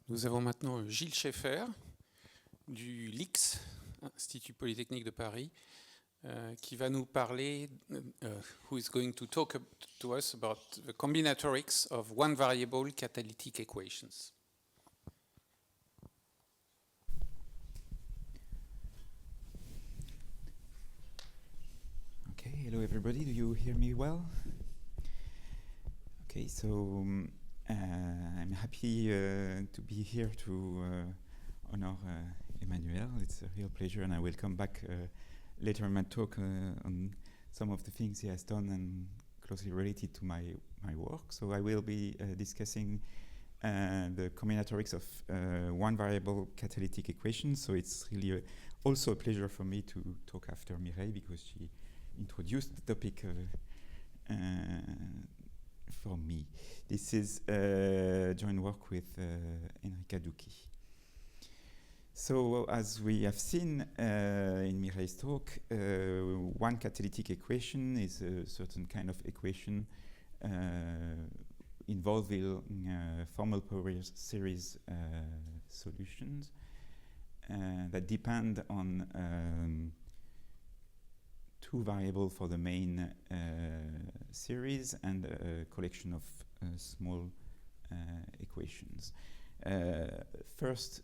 Nous avons maintenant Gilles Schaeffer du LIX, Institut Polytechnique de Paris, qui va nous parler, who is going to talk to us about the combinatorics of one variable catalytic equations. Okay, hello everybody, do you hear me well? Okay, so I'm happy to be here to honor Emmanuel. It's a real pleasure, and I will come back later in my talk on some of the things he has done and closely related to my work. So I will be discussing the combinatorics of one variable catalytic equations. So it's really also a pleasure for me to talk after Mireille, because she introduced the topic for me. This is joint work with Enrica Duchi. So as we have seen in Mireille's talk, one catalytic equation is a certain kind of equation involving formal Fourier series solutions that depend on two variables for the main series and a collection of small equations. First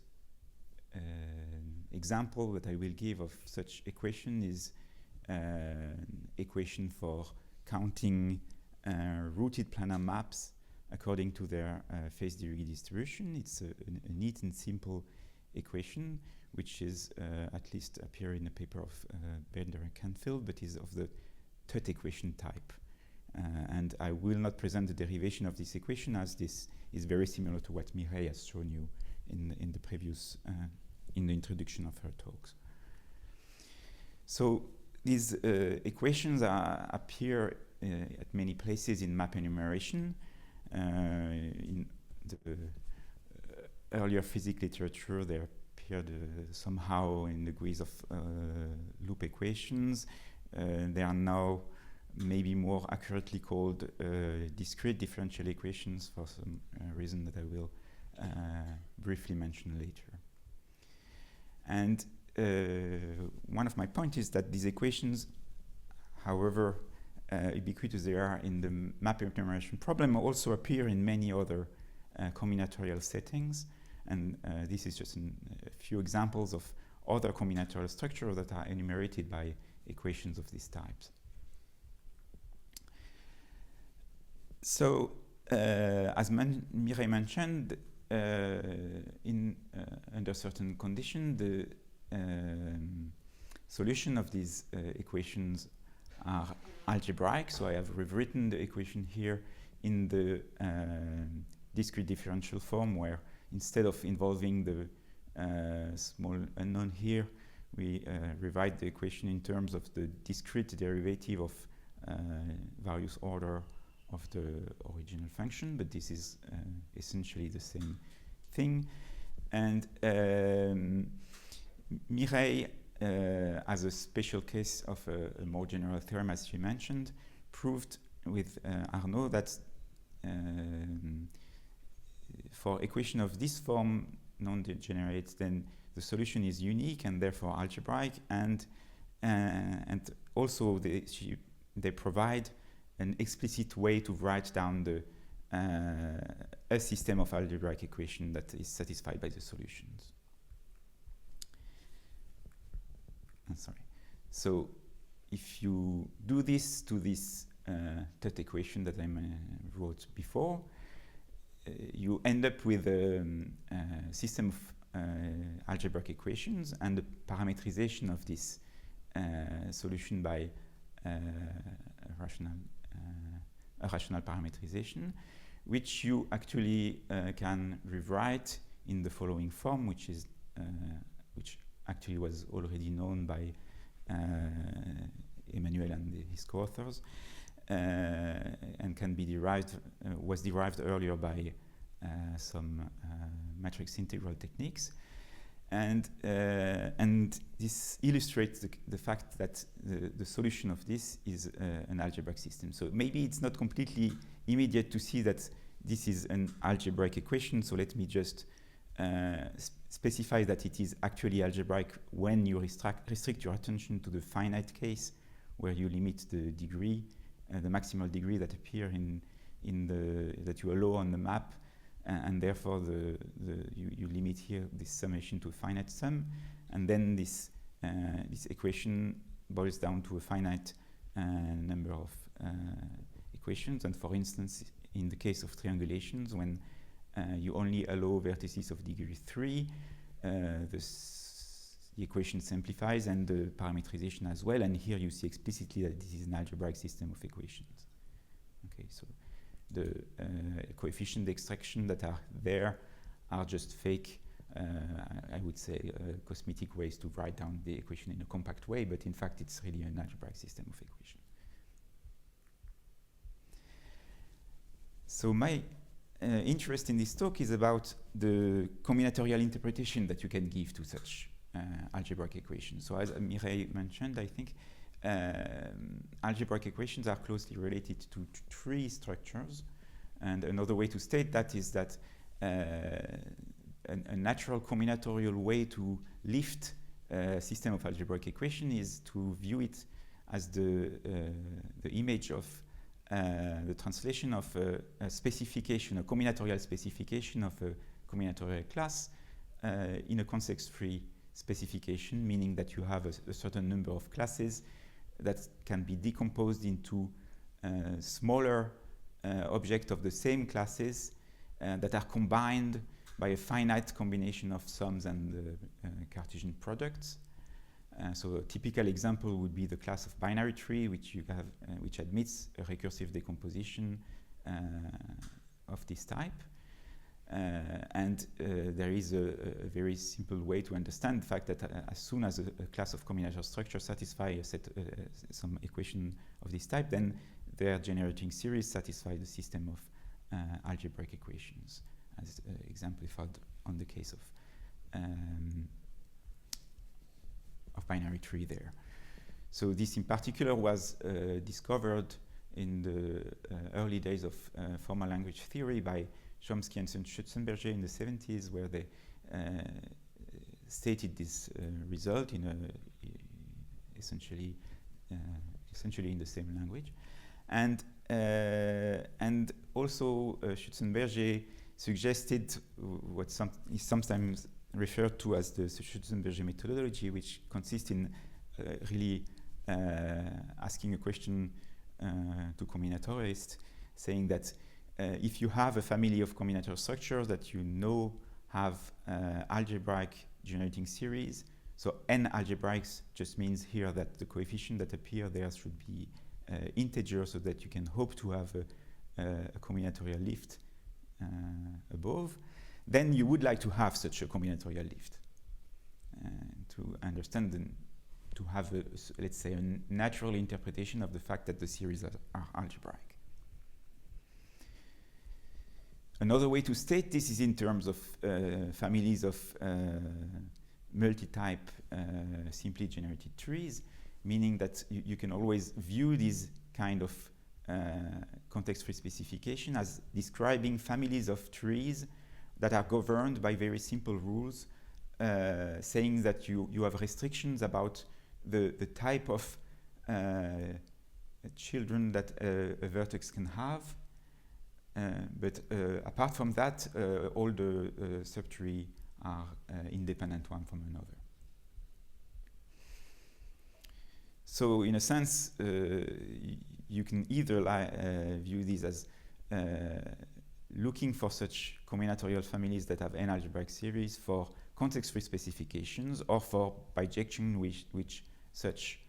example that I will give of such equation is an equation for counting rooted planar maps according to their phase degree distribution. It's a neat and simple equation, which is at least appear in a paper of Bender and Canfield, but is of the third equation type. And I will not present the derivation of this equation, as this is very similar to what Mireille has shown you in the previous, in the introduction of her talks. So these equations appear at many places in map enumeration. In the earlier physics literature, they appeared somehow in the guise of loop equations. They are now maybe more accurately called discrete differential equations, for some reason that I will briefly mention later. And one of my points is that these equations, however ubiquitous they are in the map enumeration problem, also appear in many other combinatorial settings. And this is just a few examples of other combinatorial structures that are enumerated by equations of these types. So, as Mireille mentioned, under certain conditions, the solution of these equations are algebraic. So I have rewritten the equation here in the discrete differential form, where instead of involving the small unknown here, we rewrite the equation in terms of the discrete derivative of various order of the original function, but this is essentially the same thing. And Mireille, as a special case of a more general theorem, as she mentioned, proved with Arnaud that for equation of this form, non-degenerate, then the solution is unique and therefore algebraic, and also they provide an explicit way to write down the a system of algebraic equation that is satisfied by the solutions. I'm sorry. So if you do this to this third equation that I wrote before, you end up with a system of algebraic equations and the parametrization of this solution by a rational parametrization, which you actually can rewrite in the following form, which is which actually was already known by Emmanuel and his co-authors, and can be derived, was derived earlier by some matrix integral techniques. And this illustrates the fact that the solution of this is an algebraic system. So maybe it's not completely immediate to see that this is an algebraic equation, so let me just specifies that it is actually algebraic when you restrict your attention to the finite case, where you limit the degree, the maximal degree that appear that you allow on the map, and therefore you limit here this summation to a finite sum, and then this equation boils down to a finite number of equations. And for instance, in the case of triangulations, when you only allow vertices of degree 3, the equation simplifies and the parametrization as well. And here you see explicitly that this is an algebraic system of equations. Okay, so the coefficient extraction that are there are just fake, I would say, cosmetic ways to write down the equation in a compact way, but in fact it's really an algebraic system of equations. So my interest in this talk is about the combinatorial interpretation that you can give to such algebraic equations. So as Mireille mentioned, I think algebraic equations are closely related to tree structures. And another way to state that is that a natural combinatorial way to lift a system of algebraic equation is to view it as the image of the translation of a specification, a combinatorial specification of a combinatorial class in a context-free specification, meaning that you have a certain number of classes that can be decomposed into smaller objects of the same classes that are combined by a finite combination of sums and Cartesian products. So a typical example would be the class of binary tree, which you have, which admits a recursive decomposition of this type. And there is a very simple way to understand the fact that as soon as a class of combinatorial structure satisfies some equation of this type, then their generating series satisfy the system of algebraic equations, as exemplified on the case of binary tree there. So this in particular was discovered in the early days of formal language theory by Chomsky and Schutzenberger in the 70s, where they stated this result in essentially in the same language. And also Schutzenberger suggested what is sometimes referred to as the Schutzenberger methodology, which consists in really asking a question to combinatorists, saying that if you have a family of combinatorial structures that you know have algebraic generating series, so n algebraics just means here that the coefficient that appear there should be integer, so that you can hope to have a combinatorial lift above, then you would like to have such a combinatorial lift to understand to have, let's say, a natural interpretation of the fact that the series are algebraic. Another way to state this is in terms of families of multi-type simply generated trees, meaning that you can always view these kind of context-free specification as describing families of trees that are governed by very simple rules, saying that you have restrictions about the type of children that a vertex can have, but apart from that, all the subtree are independent one from another. So in a sense, you can either view these as looking for such combinatorial families that have n algebraic series for context-free specifications, or for bijection with such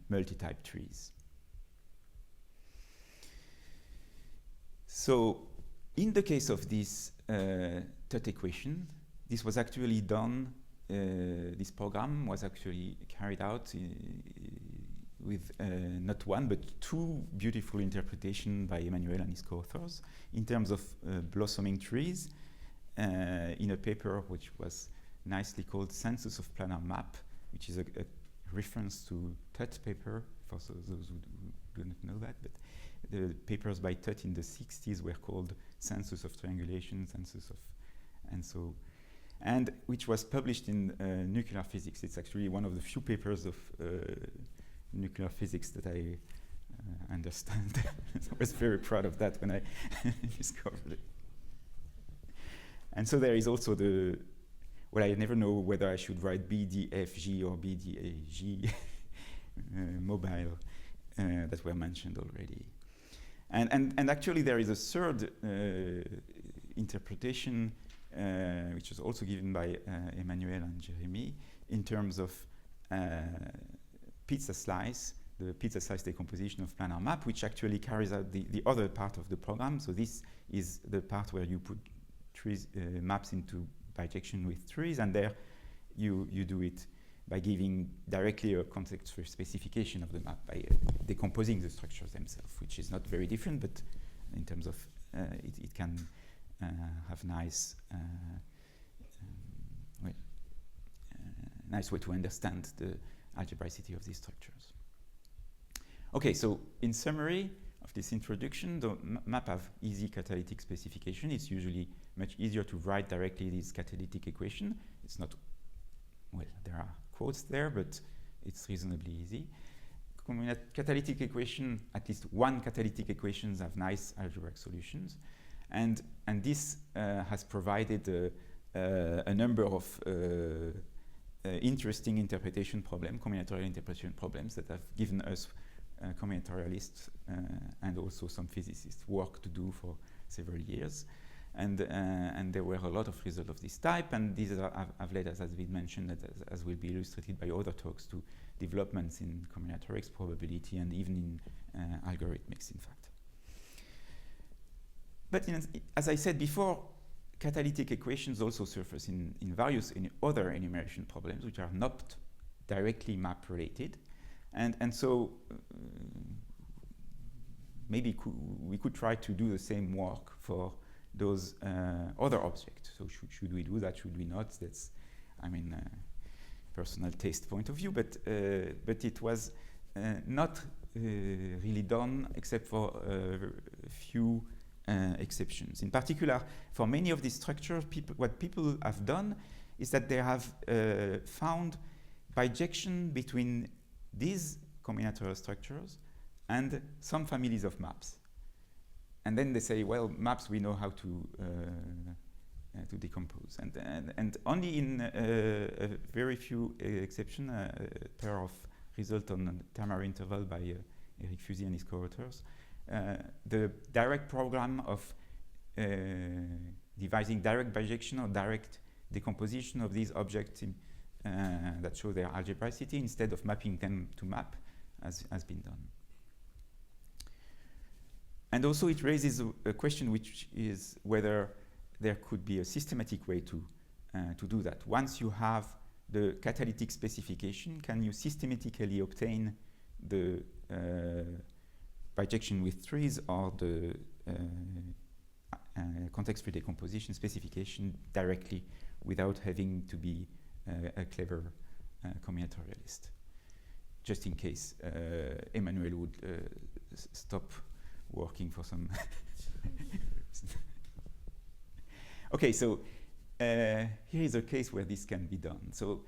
multi-type trees. So in the case of this third equation, this was actually done, this program was actually carried out with not one but two beautiful interpretations by Emmanuel and his co-authors in terms of blossoming trees in a paper which was nicely called Census of Planar Map, which is a reference to Tutt paper, for those who do not know that, but the papers by Tutt in the 60s were called Census of Triangulation, Census of and which was published in nuclear physics. It's actually one of the few papers of nuclear physics that I understand. I was very proud of that when I discovered it. And so there is also well, I never know whether I should write BDFG or BDAG mobile that were mentioned already. And actually there is a third interpretation which was also given by Emmanuel and Jeremy in terms of pizza slice, the pizza slice decomposition of planar map, which actually carries out the other part of the program. So this is the part where you put trees, maps into bijection with trees, and there you do it by giving directly a context-free specification of the map by decomposing the structures themselves, which is not very different, but in terms of it can have nice nice way to understand the algebraicity of these structures. Okay, so in summary of this introduction, the map have easy catalytic specification. It's usually much easier to write directly this catalytic equation. It's not, well, there are quotes there, but it's reasonably easy. Catalytic equation, at least one catalytic equations have nice algebraic solutions. And this has provided a number of interesting interpretation problems, combinatorial interpretation problems that have given us combinatorialists and also some physicists work to do for several years. And there were a lot of results of this type, and these have led, as has been mentioned, as will be illustrated by other talks, to developments in combinatorics, probability, and even in algorithmics, in fact. But as I said before, catalytic equations also surface in various other enumeration problems, which are not directly map related. And so maybe we could try to do the same work for those other objects. So should we do that? Should we not? That's, I mean, personal taste point of view, but it was not really done except for a few exceptions. In particular, for many of these structures, what people have done is that they have found bijection between these combinatorial structures and some families of maps. And then they say, well, maps we know how to decompose. And only in a very few exceptions, a pair of results on a ternary interval by Eric Fusy and his co-authors, the direct program of devising direct bijection or direct decomposition of these objects that show their algebraicity instead of mapping them to map has been done. And also it raises a question, which is whether there could be a systematic way to do that. Once you have the catalytic specification, can you systematically obtain the bijection with trees or the context-free decomposition specification directly without having to be a clever combinatorialist? Just in case Emmanuel would stop working for some. Okay, so here is a case where this can be done. So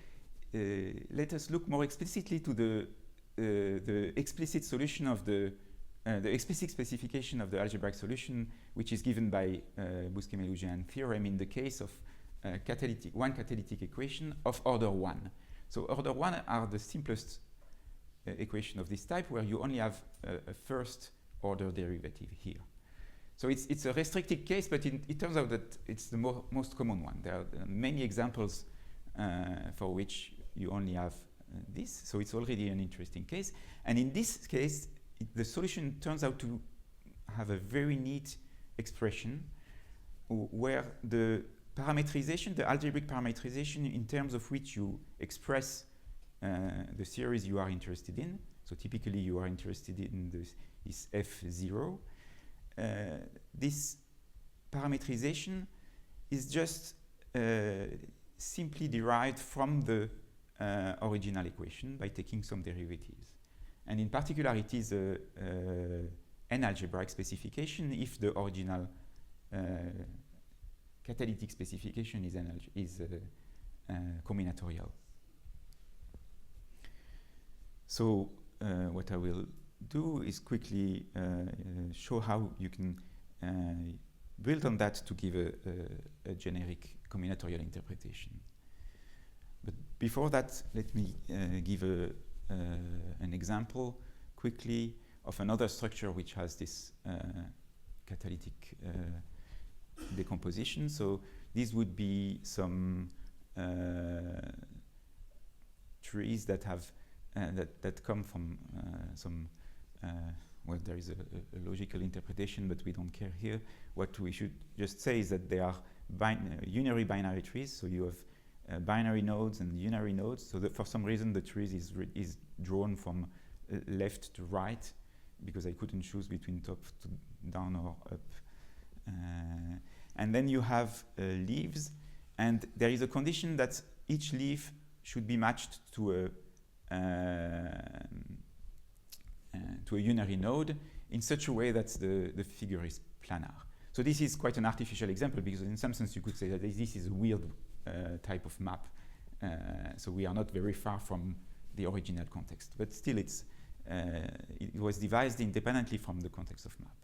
let us look more explicitly to the explicit solution of the explicit specification of the algebraic solution, which is given by Bousquet-Mélougian theorem in the case of one catalytic equation of order 1. So order 1 are the simplest equation of this type, where you only have a first order derivative here. So it's a restricted case, but it turns out that it's the most common one. There are many examples for which you only have this, so it's already an interesting case. And in this case, the solution turns out to have a very neat expression where the parametrization, the algebraic parametrization in terms of which you express the series you are interested in. So typically you are interested in this F0. This parametrization is just simply derived from the original equation by taking some derivatives. And in particular, it is an algebraic specification if the original catalytic specification is combinatorial. So what I will do is quickly show how you can build on that to give a generic combinatorial interpretation. But before that, let me give an example quickly of another structure which has this catalytic decomposition. So these would be some trees that have that come from some well, there is a logical interpretation, but we don't care here. What we should just say is that they are unary binary trees. So you have binary nodes and unary nodes. So that for some reason the trees is drawn from left to right, because I couldn't choose between top to down or up. And then you have leaves, and there is a condition that each leaf should be matched to a unary node in such a way that the figure is planar. So this is quite an artificial example, because in some sense you could say that this is a weird type of map. So we are not very far from the original context, but still it was devised independently from the context of map.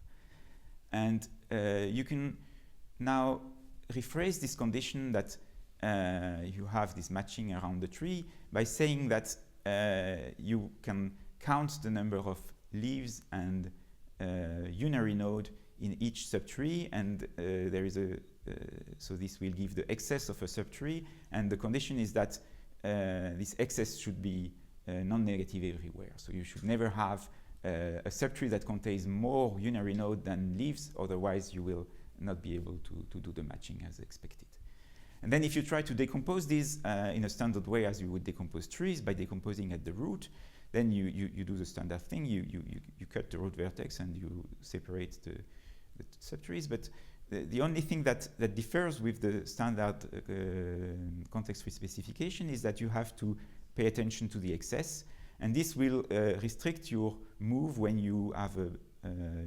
And you can now rephrase this condition that you have this matching around the tree by saying that you can count the number of leaves and unary node in each subtree, and there is so this will give the excess of a subtree, and the condition is that this excess should be non-negative everywhere. So you should never have a subtree that contains more unary node than leaves, otherwise you will not be able to do the matching as expected. And then if you try to decompose these in a standard way as you would decompose trees, by decomposing at the root, then you do the standard thing. You cut the root vertex and you separate the subtrees. But the only thing that differs with the standard context-free specification is that you have to pay attention to the excess. And this will restrict your move when you have a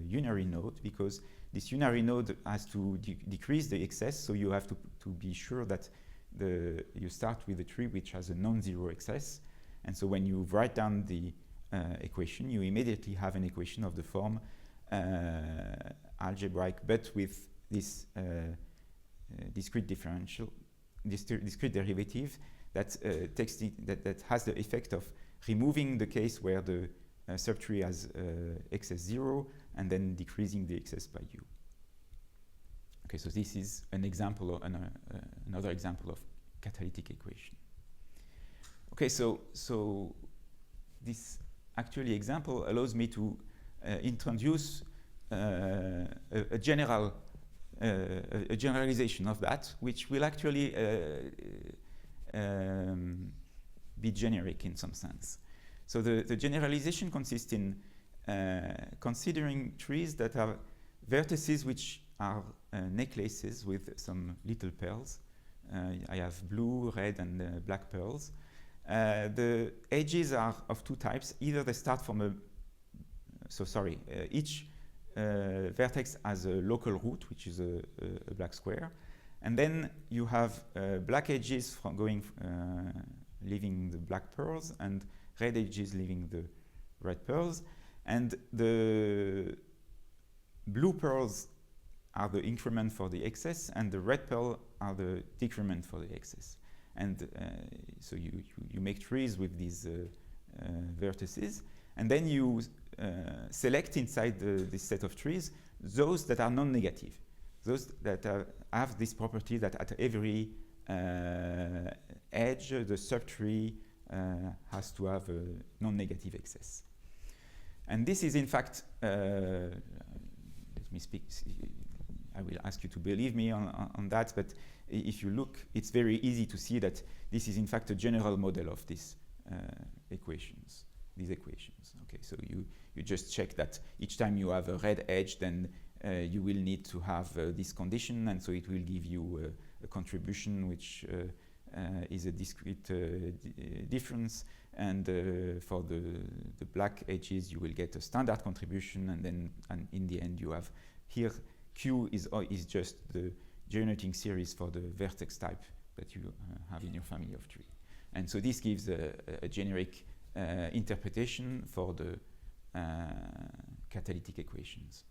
unary node, because this unary node has to decrease the excess. So you have to be sure that you start with a tree which has a non-zero excess. And so when you write down the equation, you immediately have an equation of the form algebraic, but with this discrete derivative that that has the effect of removing the case where the subtree has excess 0 and then decreasing the excess by u. Okay, so this is an example of another example of catalytic equation. Okay, so this actually example allows me to introduce a generalization of that, which will actually be generic in some sense. So the generalization consists in considering trees that have vertices which are necklaces with some little pearls. I have blue, red, and black pearls. The edges are of two types. Either they start from each vertex has a local root, which is a black square. And then you have black edges from leaving the black pearls, and red edges leaving the red pearls. And the blue pearls are the increment for the excess, and the red pearl are the decrement for the excess. And so you make trees with these vertices, and then you select inside this set of trees those that are non-negative, those that have this property that at every edge the subtree has to have a non-negative excess. And this is in fact, let me speak, I will ask you to believe me on that, but if you look, it's very easy to see that this is in fact a general model of these equations. Okay, so you just check that each time you have a red edge, then you will need to have this condition, and so it will give you a contribution which is a discrete difference, and for the black edges you will get a standard contribution, and in the end you have here Q is just the generating series for the vertex type that you have in your family of tree. And so this gives a generic interpretation for the catalytic equations.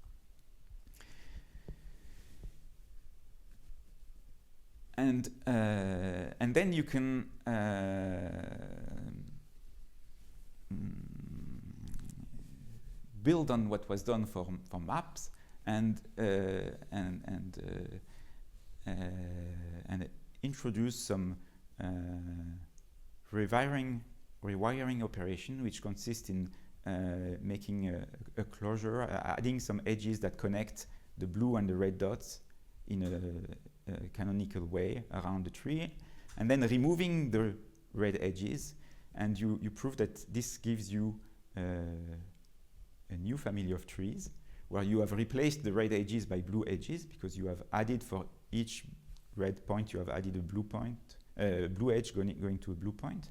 And then you can build on what was done for maps and introduce some rewiring operation, which consists in making a closure, adding some edges that connect the blue and the red dots in a canonical way around the tree, and then removing the red edges, and you prove that this gives you a new family of trees where you have replaced the red edges by blue edges, because you have added for each red point you have added a blue point, blue edge going to a blue point,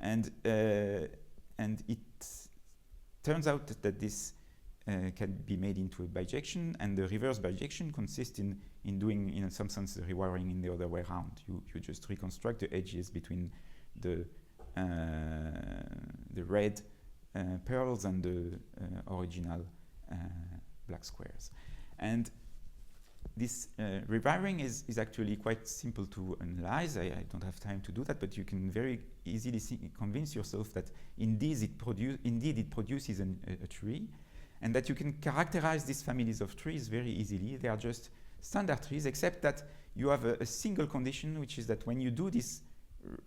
and it turns out that this can be made into a bijection, and the reverse bijection consists in doing, in some sense, the rewiring in the other way around. You just reconstruct the edges between the red pearls and the original black squares. And this rewiring is actually quite simple to analyze. I don't have time to do that, but you can very easily convince yourself that indeed it produces a tree, and that you can characterize these families of trees very easily. They are just standard trees, except that you have a single condition, which is that when you do this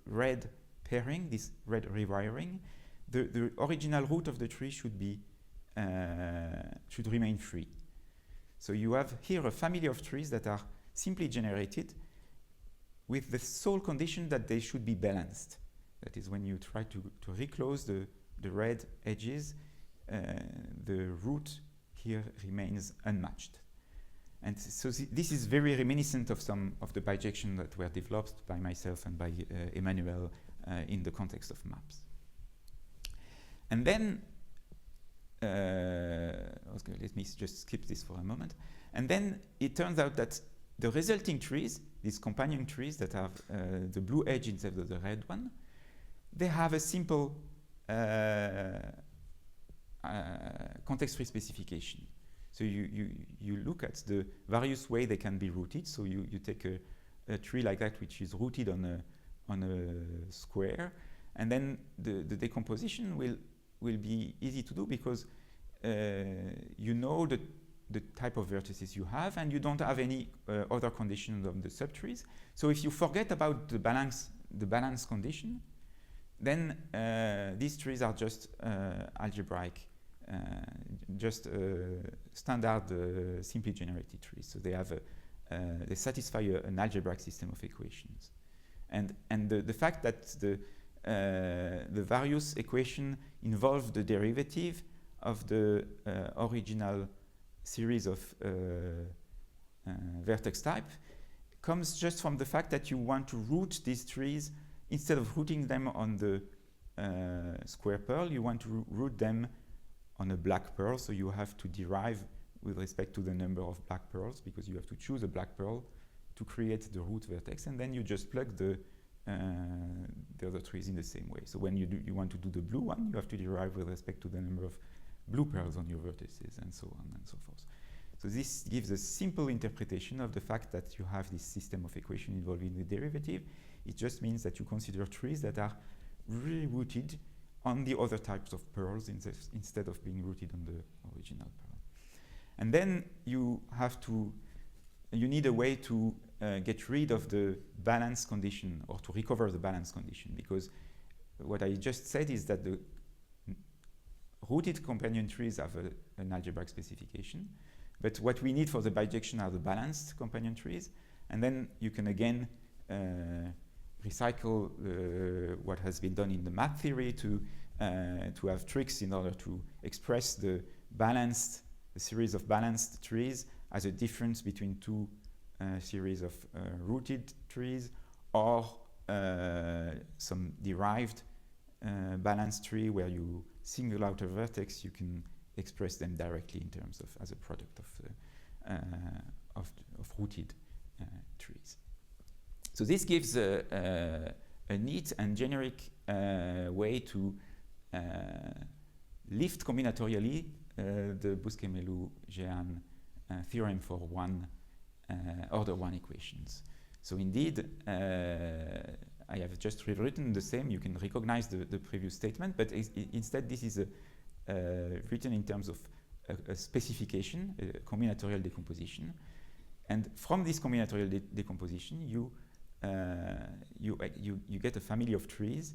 red pairing, this red rewiring, the original root of the tree should remain free. So you have here a family of trees that are simply generated with the sole condition that they should be balanced. That is, when you try to reclose the red edges, the root here remains unmatched. And so this is very reminiscent of some of the bijections that were developed by myself and by Emmanuel in the context of maps. And then, let me just skip this for a moment. And then it turns out that the resulting trees, these companion trees that have the blue edge instead of the red one, they have a simple context-free specification. So you look at the various ways they can be rooted. So you take a tree like that, which is rooted on a square, and then the decomposition will be easy to do, because you know the type of vertices you have, and you don't have any other conditions on the subtrees. So if you forget about the balance condition, then these trees are just algebraic, just standard simply generated trees. So they have they satisfy an algebraic system of equations, and the fact that the various equation involve the derivative of the original series of vertex type comes just from the fact that you want to root these trees. Instead of rooting them on the square pearl, you want to root them on a black pearl. So you have to derive with respect to the number of black pearls, because you have to choose a black pearl to create the root vertex, and then you just plug the other trees in the same way. So when you want to do the blue one, you have to derive with respect to the number of blue pearls on your vertices, and so on and so forth. So this gives a simple interpretation of the fact that you have this system of equation involving the derivative. It just means that you consider trees that are really rooted on the other types of pearls instead of being rooted on the original pearl. And then you need a way to get rid of the balance condition, or to recover the balance condition, because what I just said is that the rooted companion trees have an algebraic specification, but what we need for the bijection are the balanced companion trees, and then you can again recycle what has been done in the map theory to have tricks in order to express the series of balanced trees as a difference between two series of rooted trees, or some derived balanced tree where you single out a vertex. You can express them directly in terms of as a product of rooted trees. So this gives a neat and generic way to lift combinatorially the Bousquet-Mellou-Jehan theorem for order 1 equations. So indeed, I have just rewritten the same. You can recognize the previous statement, but instead this is written in terms of a specification, a combinatorial decomposition. And from this combinatorial decomposition, you get a family of trees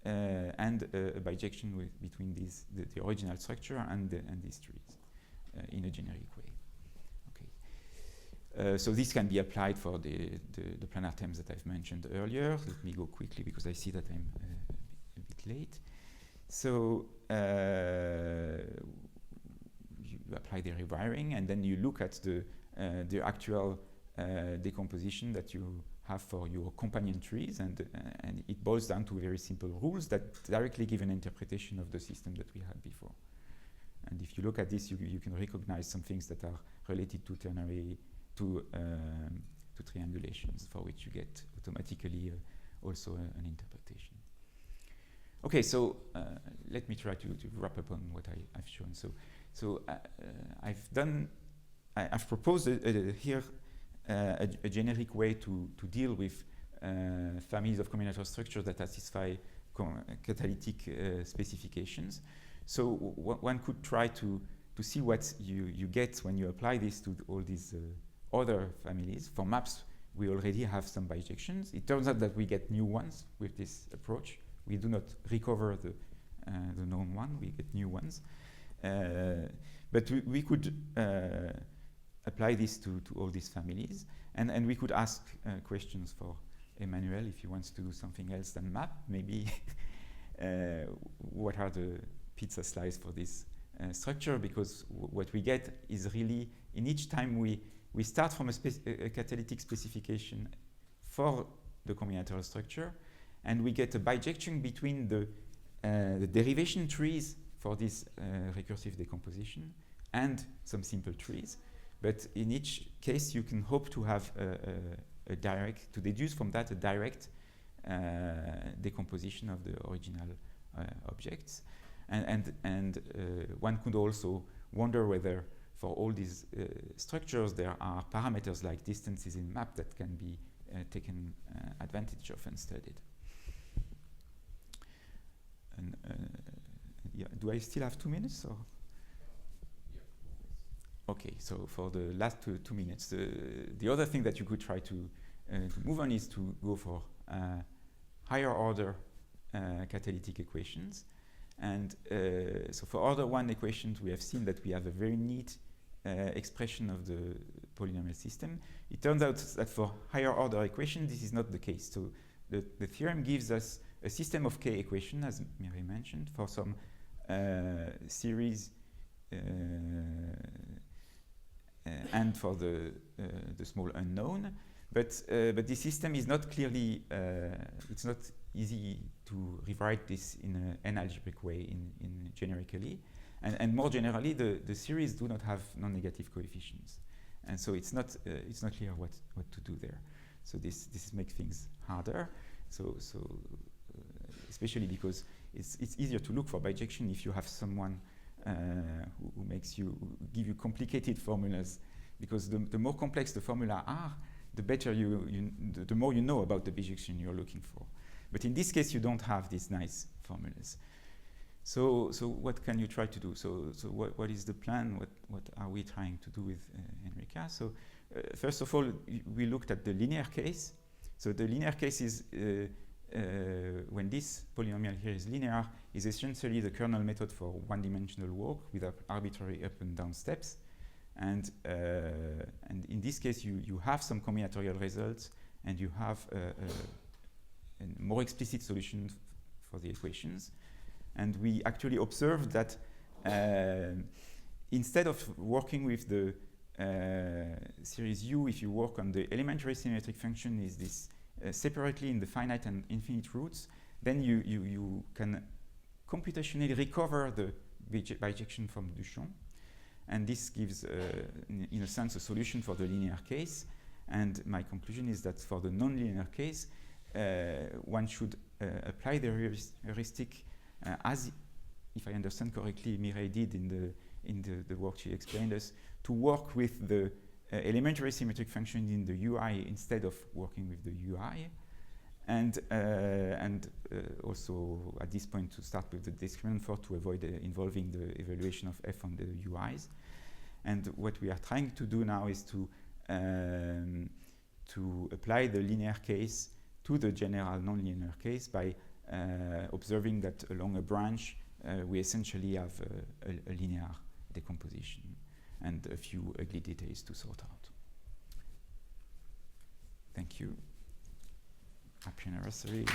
and a bijection between the original structure and these trees in a generic way. Okay. So this can be applied for the planar terms that I've mentioned earlier. Let me go quickly because I see that I'm a bit late. So you apply the rewiring, and then you look at the actual decomposition that you have for your companion trees, and it boils down to very simple rules that directly give an interpretation of the system that we had before. And if you look at this, you can recognize some things that are related to ternary, to triangulations, for which you get automatically also an interpretation. Okay, so let me try to wrap up on what I've shown. So I've proposed here a generic way to deal with families of combinatorial structures that satisfy catalytic specifications. So one could try to see what you get when you apply this to all these other families. For maps, we already have some bijections. It turns out that we get new ones with this approach. We do not recover the known one, we get new ones. But we could apply this to all these families, and we could ask questions for Emmanuel if he wants to do something else than map. Maybe what are the pizza slices for this structure? Because what we get is really, in each time we start from a catalytic specification for the combinatorial structure, and we get a bijection between the derivation trees for this recursive decomposition and some simple trees. But in each case, you can hope to have a direct, to deduce from that a direct decomposition of the original objects. And one could also wonder whether for all these structures there are parameters like distances in map that can be taken advantage of and studied. And yeah, do I still have 2 minutes? Or? Okay, so for the last 2 minutes, the other thing that you could try to move on is to go for higher order catalytic equations. And so for order 1 equations, we have seen that we have a very neat expression of the polynomial system. It turns out that for higher order equations, this is not the case. So the theorem gives us a system of k equations, as Mary mentioned, for some series and for the small unknown. But the system is not clearly, it's not easy to rewrite this in an algebraic way in generically. And more generally, the series do not have non-negative coefficients. And so it's not clear what to do there. So this makes things harder. So especially because it's easier to look for bijection if you have someone who give you complicated formulas, because the more complex the formula are, the better the more you know about the bijection you're looking for. But in this case, you don't have these nice formulas. So what can you try to do? So what is the plan? What are we trying to do with Enrica? So first of all, we looked at the linear case. So the linear case is when this polynomial here is linear, is essentially the kernel method for one-dimensional walk with arbitrary up and down steps. And in this case, you have some combinatorial results, and you have a more explicit solution for the equations. And we actually observed that instead of working with the series U, if you work on the elementary symmetric function, is this separately in the finite and infinite roots, then you can computationally recover the bijection from Duchamp. And this gives, in a sense, a solution for the linear case. And my conclusion is that for the nonlinear case, one should apply the heuristic as, if I understand correctly, Mireille did in the work she explained us, to work with the elementary symmetric function in the UI instead of working with the UI. And also at this point to start with the discriminant for to avoid involving the evaluation of f on the UIs. And what we are trying to do now is to apply the linear case to the general nonlinear case by observing that along a branch we essentially have a linear decomposition and a few ugly details to sort out. Thank you. Happy anniversary.